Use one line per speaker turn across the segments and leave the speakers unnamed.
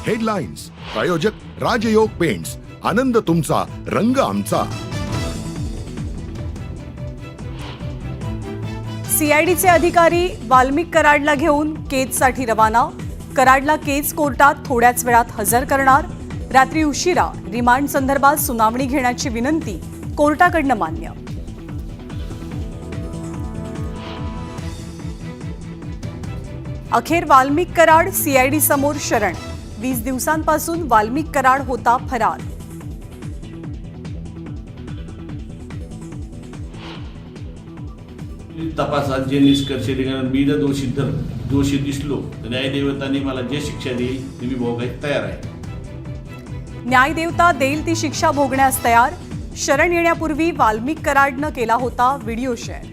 Headlines प्रायोजक राजयोग paints, आनंद तुमचा, रंग आमचा.
सीआयडीचे अधिकारी वाल्मिक कराडला घेऊन केजसाठी रवाना. कराडला केज कोर्टात थोड्याच वेळात हजर करणार. रात्री उशिरा रिमांड संदर्भात सुनावणी घेण्याची विनंती कोर्टाकडनं मान्य. अखेर वाल्मिक कराड सीआयडी समोर शरण. 20 दिवसांपासून वाल्मिक कराड होता फरार.
तपासात जे निष्कर्ष निघाले, मी जर दोषी दिसलो तर न्यायदेवतांनी मला जे शिक्षा देईल ती मी भोगायला तयार आहे.
न्यायदेवता देईल ती शिक्षा भोगण्यास तयार. शरण येण्यापूर्वी वाल्मिक कराडनं केला होता व्हिडिओ शेअर.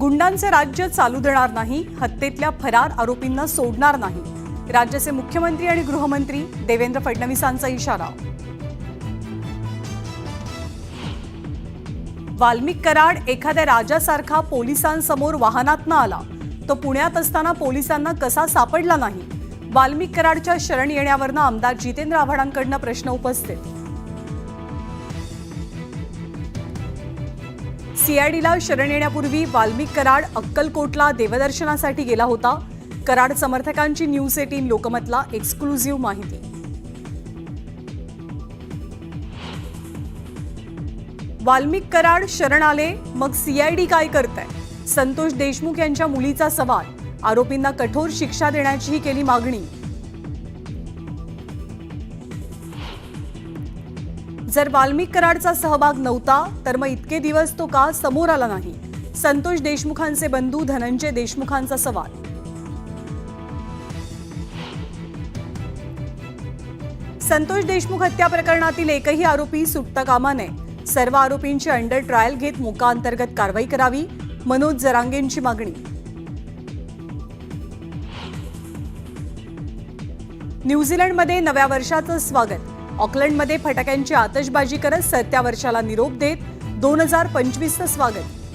गुंडांचे राज्य चालू देणार नाही. हत्येतल्या फरार आरोपींना सोडणार नाही. राज्याचे मुख्यमंत्री आणि गृहमंत्री देवेंद्र फडणवीसांचा इशारा. वाल्मिक कराड एखाद्या राजासारखा पोलिसांसमोर वाहनातनं आला. तो पुण्यात असताना पोलिसांना कसा सापडला नाही? वाल्मिक कराडच्या शरण येण्यावरनं आमदार जितेंद्र आव्हाडांकडनं प्रश्न उपस्थित. सीआयडीला शरण येण्यापूर्वी वाल्मिक कराड अक्कलकोटला देवदर्शनासाठी गेला होता. कराड समर्थकांची न्यूज 18 लोकमतला एक्सक्लुझिव्ह माहिती. वाल्मिक कराड शरण आले, मग सीआयडी काय करतंय? संतोष देशमुख यांच्या मुलीचा सवाल. आरोपींना कठोर शिक्षा देण्याचीही केली मागणी. जर वाल्मिक कराडचा सहभाग नव्हता तर मग इतके दिवस तो का समोर आला नाही? संतोष देशमुखांचे बंधू धनंजय देशमुखांचा सवाल. संतोष देशमुख हत्या प्रकरणातील एकही आरोपी सुटता कामा नये. सर्व आरोपींची अंडर ट्रायल घेत मोका अंतर्गत कारवाई करावी. मनोज जरांगेंची मागणी. न्यूझीलंडमध्ये नव्या वर्षाचं स्वागत. ऑकलंडमध्ये फटाक्यांची आतषबाजी करत सरत्या वर्षाला निरोप देत 2025चं स्वागत.